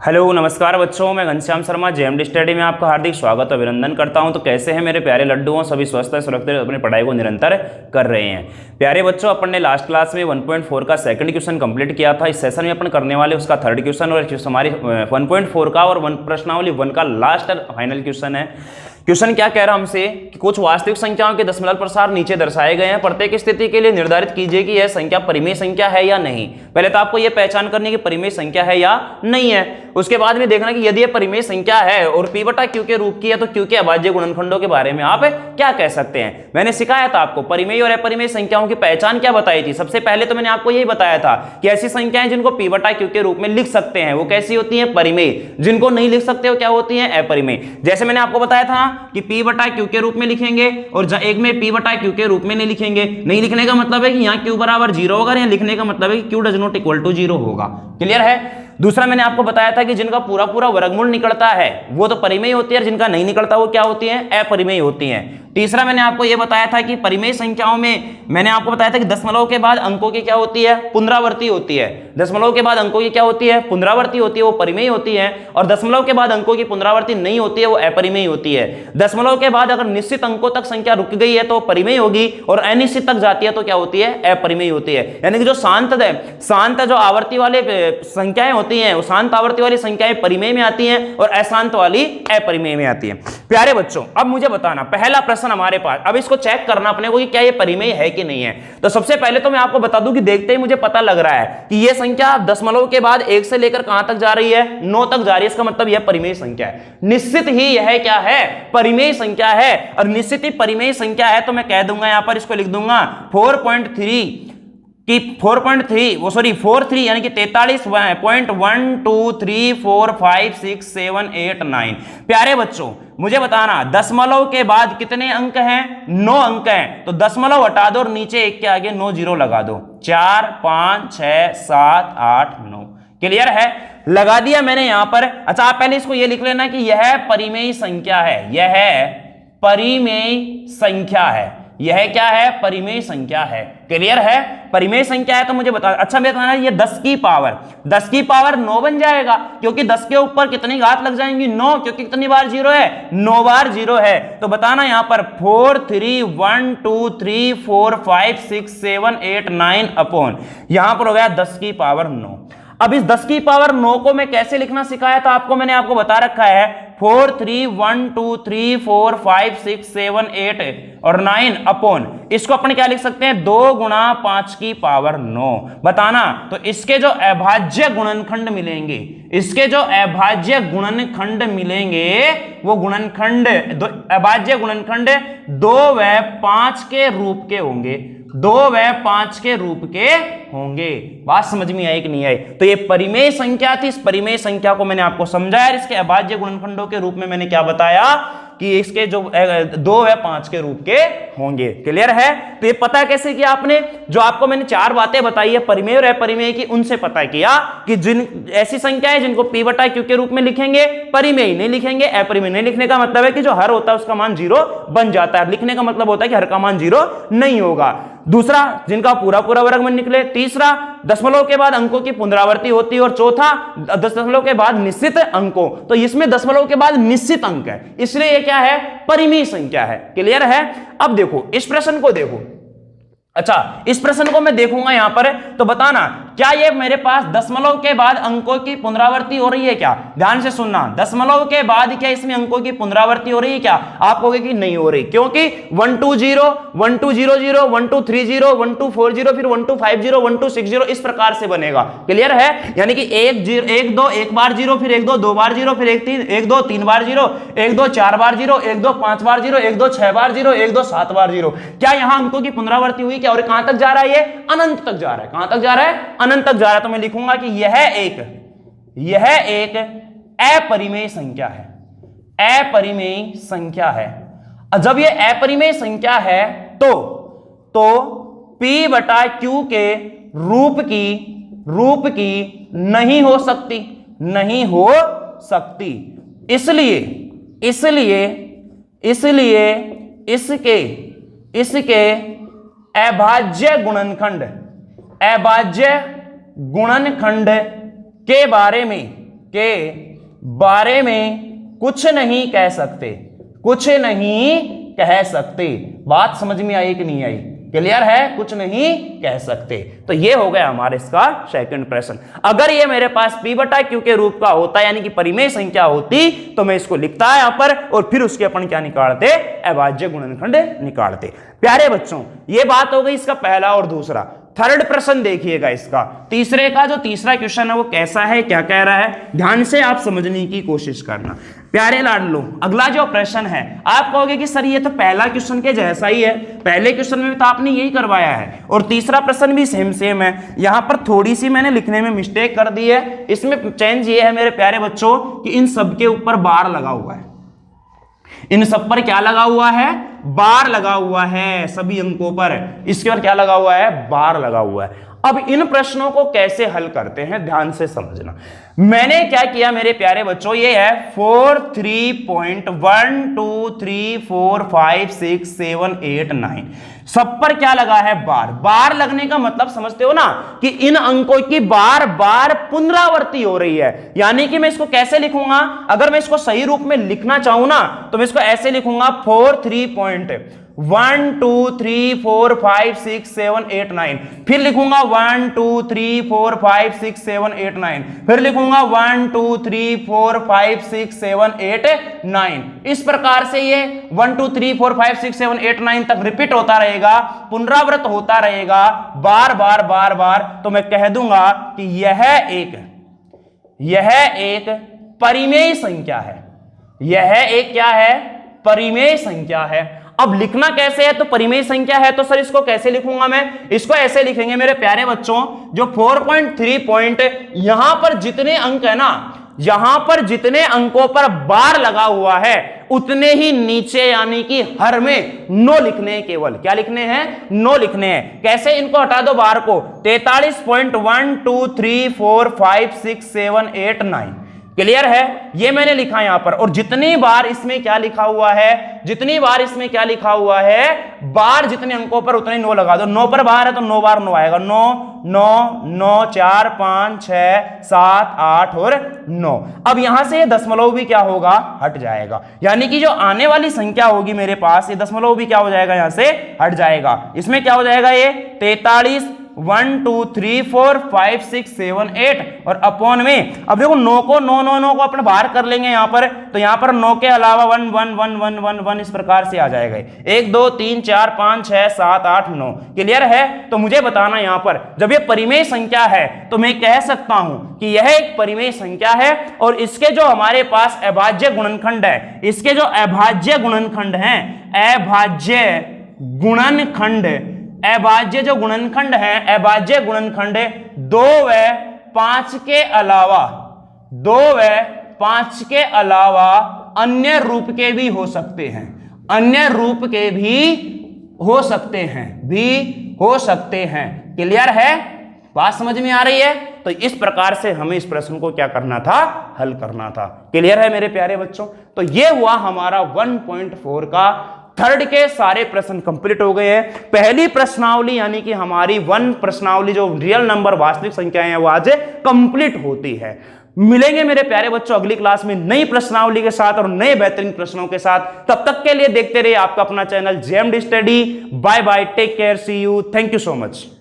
Hello नमस्कार बच्चों, मैं घनश्याम शर्मा जेएमडी स्टडी में आपका हार्दिक स्वागत और अभिनंदन करता हूं। तो कैसे हैं मेरे प्यारे लड्डुओं, सभी स्वस्थ है, सुरक्षित अपनी पढ़ाई को निरंतर कर रहे हैं। प्यारे बच्चों, अपन ने लास्ट क्लास में 1.4 का सेकंड क्वेश्चन कंप्लीट किया था। इस सेशन में अपन करने वाले उसका थर्ड क्वेश्चन और हमारी 1.4 का और प्रश्नावली 1 का लास्ट फाइनल क्वेश्चन है। क्वेश्चन क्या कह रहा हमसे कि कुछ वास्तविक संख्याओं के दशमलव प्रसार नीचे दर्शाए गए हैं। प्रत्येक स्थिति के लिए निर्धारित कीजिए कि यह संख्या परिमेय संख्या है या नहीं। पहले तो आपको यह पहचान करनी कि परिमेय संख्या है या नहीं है। उसके बाद में देखना कि यदि यह परिमेय संख्या है और p बटा q के रूप की है तो q के अभाज्य गुणनखंडों के बारे में आप क्या कह सकते हैं। मैंने सिखाया था आपको परिमेय और अपरिमेय संख्याओं की पहचान क्या बताई थी। सबसे पहले तो मैंने आपको यही बताया था कि ऐसी संख्याएं जिनको p बटा q के रूप में लिख सकते हैं वो कैसी होती हैं, परिमेय। जिनको नहीं लिख सकते वो क्या होती हैं, अपरिमेय। जैसे मैंने आपको बताया था कि p बटा q के रूप में लिखेंगे और एक में p बटा q के रूप में नहीं लिखेंगे। नहीं लिखने का मतलब है कि यहाँ q बराबर 0 होगा, यहाँ लिखने का मतलब है कि q does not equal to 0 होगा। क्लियर है। दूसरा मैंने आपको बताया था कि जिनका पूरा पूरा वर्गमूल निकलता है वो तो परिमेय होती है, जिनका नहीं निकलता वो क्या होती है, अपरिमेय होती हैं। तीसरा मैंने आपको यह बताया था कि परिमेय संख्याओं में मैंने आपको बताया था कि दशमलव के बाद अंकों की क्या होती है, पुनरावृत्ति होती है। दशमलव के बाद अंकों की क्या होती है, पुनरावृत्ति होती है, वो परिमेय होती है। और दशमलव के बाद अंकों की पुनरावृत्ति नहीं होती है, वो अपरिमेय होती है। दशमलव के बाद अगर निश्चित अंकों तक संख्या रुक गई है तो परिमेय होगी और अनिश्चित तक जाती है तो क्या होती है, अपरिमेय होती है। यानी कि जो शांत जो आवर्ती वाले संख्याएं होती हैं वो शांत आवर्ती वाली संख्याएं परिमेय में आती हैं और अशांत वाली अपरिमेय में आती हैं। प्यारे बच्चों, अब मुझे बताना पहला प्रश्न हमारे पास, अब इसको चेक करना अपने को कि क्या ये परिमेय है कि नहीं है। तो सबसे पहले तो मैं आपको बता दूं कि देखते ही मुझे पता लग रहा है कि ये संख्या दशमलव के बाद 1 से लेकर कहां तक जा रही है, 9 तक जा रही है। इसका मतलब यह परिमेय संख्या है। निश्चित ही यह क्या है, परिमेय संख्या है। और निश्चित ही परिमेय संख्या है तो मैं कह दूंगा, यहां पर इसको लिख दूंगा 4.3 कि 43 यानी कि 43.123456789। प्यारे बच्चों, मुझे बताना दशमलव के बाद कितने अंक हैं, 9 अंक हैं। तो दशमलव हटा दो और नीचे 1 के आगे 9 जीरो लगा दो। 4 5 6 7 8 9। क्लियर है, लगा दिया मैंने यहां पर। अच्छा, आप पहले इसको ये लिख लेना कि यह परिमेय संख्या है, यह परिमेय संख्या है। यह क्या है, परिमेय संख्या है। क्लियर है, परिमेय संख्या है तो मुझे बता। अच्छा, मैं बताना ये 10 की पावर 9 बन जाएगा क्योंकि 10 के ऊपर कितनी घात लग जाएंगी, 9, क्योंकि कितनी बार 0 है, 9 बार 0 है। तो बताना यहां पर 4 3 1 2 3 4 5 6 7 8 9 अपॉन यहां पर हो गया 10 की पावर 9। अब इस 10 की पावर 9 को मैं कैसे लिखना सिखाया था आपको, मैंने आपको बता रखा है 4 3 1 2 3 4 5 6 7 8 और 9 अपॉन इसको अपन क्या लिख सकते हैं, 2 गुणा 5 की पावर 9। बताना तो इसके जो अभाज्य गुणनखंड मिलेंगे, इसके जो अभाज्य गुणनखंड मिलेंगे वो गुणनखंड अभाज्य गुणनखंड 2 व 5 के रूप के होंगे, 2 व 5 के रूप के होंगे। बात समझ में आई कि नहीं आई। तो ये परिमेय संख्या थी। इस परिमेय संख्या को मैंने आपको समझाया। इसके अभाज्य गुणनखंडों के रूप में मैंने क्या बताया कि इसके जो 2 व 5 के रूप के होंगे। क्लियर है। तो ये पता कैसे किया आपने, जो आपको मैंने 4 बातें बताई है परिमेय और अपरिमेय की, उनसे पता किया कि जिन ऐसी संख्या है जिनको p बटा q के रूप में लिखेंगे, परिमेय नहीं लिखेंगे। अपरिमेय नहीं लिखने का मतलब है कि जो हर होता है उसका मान 0 बन जाता है। लिखने का मतलब होता है कि हर का मान 0 नहीं होगा। दूसरा, जिनका पूरा पूरा वर्गमूल निकले। तीसरा, दशमलव के बाद अंकों की पुनरावृत्ति होती है। और चौथा, दशमलव के बाद निश्चित अंकों। तो इसमें दशमलव के बाद निश्चित अंक है, इसलिए यह क्या है, परिमेय संख्या है। क्लियर है। अब देखो इस प्रश्न को देखो। अच्छा, इस प्रश्न को मैं देखूंगा यहां पर, तो बताना क्या ये मेरे पास दशमलव के बाद अंकों की पुनरावृत्ति हो रही है क्या। ध्यान से सुनना, दशमलव के बाद क्या इसमें अंकों की पुनरावृत्ति हो रही है क्या। आप कहोगे कि नहीं हो रही, क्योंकि 1 2 0 1 2 0 0 1 2 3 0 1 2 4 0 फिर 1 2 5 0 1 2 6 0 इस प्रकार से बनेगा। क्लियर है। यानी कि 1 2 एक बार 0, फिर 1 2 2 बार 0, फिर 1 2 3 बार 0, 1 2 4 बार 0, 1 2 5 बार 0, 1 2 6 बार 0, 1 2 7 बार 0। क्या यहां अंकों की पुनरावृत्ति हुई क्या। और कहां तक जा रहा है, ये अनंत तक जा रहा है। कहां तक जा रहा है, अनंत तक जा रहा है। तो मैं लिखूंगा कि यह एक अपरिमेय संख्या है, अपरिमेय संख्या है। जब यह अपरिमेय संख्या है तो p बटा q के रूप की नहीं हो सकती, इसलिए इसके अभाज्य गुणनखंड के के बारे में कुछ नहीं कह सकते, कुछ नहीं कह सकते। बात समझ में आई कि नहीं आई? क्लियर है? कुछ नहीं कह सकते। तो ये हो गया हमारे इसका सेकंड प्रश्न। अगर ये मेरे पास p बटा q के रूप का होता यानी कि परिमेय संख्या होती तो मैं इसको लिखता यहां पर और फिर उसके अपन क्या निकालते? अभाज्य गुणनखंड निकालते। प्यारे बच्चों, ये बात हो गई इसका पहला और दूसरा। थर्ड प्रश्न देखिएगा इसका, तीसरे का जो तीसरा क्वेश्चन है वो कैसा है, क्या कह रहा है, ध्यान से आप समझने की कोशिश करना। प्यारे लाडलो, अगला जो प्रश्न है आप कहोगे कि सर ये तो पहला क्वेश्चन के जैसा ही है, पहले क्वेश्चन में भी तो आपने यही करवाया है और तीसरा प्रश्न भी सेम है। यहां पर थोड़ी सी मैंने लिखने में मिस्टेक कर दी है। इसमें चेंज ये है मेरे प्यारे बच्चों कि इन सब के ऊपर बार लगा हुआ है। इन सब पर क्या लगा हुआ है? बार लगा हुआ है। सभी अंकों पर इसके पर क्या लगा हुआ है? बार लगा हुआ है। अब इन प्रश्नों को कैसे हल करते हैं ध्यान से समझना। मैंने क्या किया मेरे प्यारे बच्चों, ये है 4 3.1 2 3 4 5 6 7 8 9 सब पर क्या लगा है? बार। बार लगने का मतलब समझते हो ना कि इन अंकों की बार बार पुनरावृत्ति हो रही है। यानी कि मैं इसको कैसे लिखूंगा? अगर मैं इसको सही रूप में लिखना चाहूं ना तो मैं इसको ऐसे लिखूंगा 4 3.1 2 3 4 5 6 7 8 9 फिर लिखूंगा 1 2 3 4 5 6 7 8 9 फिर लिखूंगा 1 2 3 4 5 6 7 8 9। इस प्रकार से ये 1 2 3 4 5 6 7 8 9 तक रिपीट होता रहेगा, पुनरावृत्त होता रहेगा बार बार बार बार। तो मैं कह दूंगा कि यह एक परिमेय संख्या है। यह एक क्या है? परिमेय संख्या है। अब लिखना कैसे है? तो परिमेय संख्या है तो सर इसको कैसे लिखूंगा मैं? इसको ऐसे लिखेंगे मेरे प्यारे बच्चों, जो 4.3 पॉइंट यहां पर जितने अंक है ना, यहां पर जितने अंकों पर बार लगा हुआ है उतने ही नीचे यानी कि हर में नो लिखने हैं। केवल क्या लिखने हैं? नो लिखने हैं। कैसे? इनको हटा दो बार को। 43.1 2 3 4 5 6 7 8 9 क्लियर है? ये मैंने लिखा यहां पर। और जितनी बार इसमें क्या लिखा हुआ है? जितनी बार इसमें क्या लिखा हुआ है? बार जितने अंकों पर उतने नो लगा दो। 9 पर बार है तो 9 बार नो आएगा। 9 9 9 4 5 6 7 8 और 9। अब यहां से ये दशमलव भी क्या होगा? हट जाएगा। यानी कि जो आने वाली संख्या होगी मेरे पास, ये दशमलव भी क्या हो जाएगा? यहां से हट जाएगा। इसमें क्या हो जाएगा? ये 43 1 2 3 4 5 6 7 8 और अपॉन में अब देखो 9 को 9 9 9 को अपन बाहर कर लेंगे यहां पर, तो यहां पर 9 के अलावा 1 1 1 1 1 1 इस प्रकार से आ जाएगा। 1 2 3 4 5 6 7 8 9 क्लियर है? तो मुझे बताना यहां पर जब ये परिमेय संख्या है तो मैं कह सकता हूं कि यह एक परिमेय संख्या है और इसके जो हमारे पास अभाज्य गुणनखंड है, इसके जो अभाज्य गुणनखंड हैं, अभाज्य जो गुणनखंड है, अभाज्य गुणनखंड 2 व 5 के अलावा अन्य रूप के भी हो सकते हैं। अन्य रूप के भी हो सकते हैं। क्लियर है? बात समझ में आ रही है? तो इस प्रकार से हमें इस प्रश्न को क्या करना था? हल करना था। क्लियर है मेरे प्यारे बच्चों? तो यह हुआ हमारा 1.4 का थर्ड के सारे प्रश्न कंप्लीट हो गए हैं। पहली प्रश्नावली यानी कि हमारी 1 प्रश्नावली जो रियल नंबर वास्तविक संख्याएं हैं वो आज कंप्लीट होती है। मिलेंगे मेरे प्यारे बच्चों अगली क्लास में नई प्रश्नावली के साथ और नए बेहतरीन प्रश्नों के साथ। तब तक के लिए देखते रहिए आपका अपना channel JMD study. Bye bye, take care, see you, thank you so much.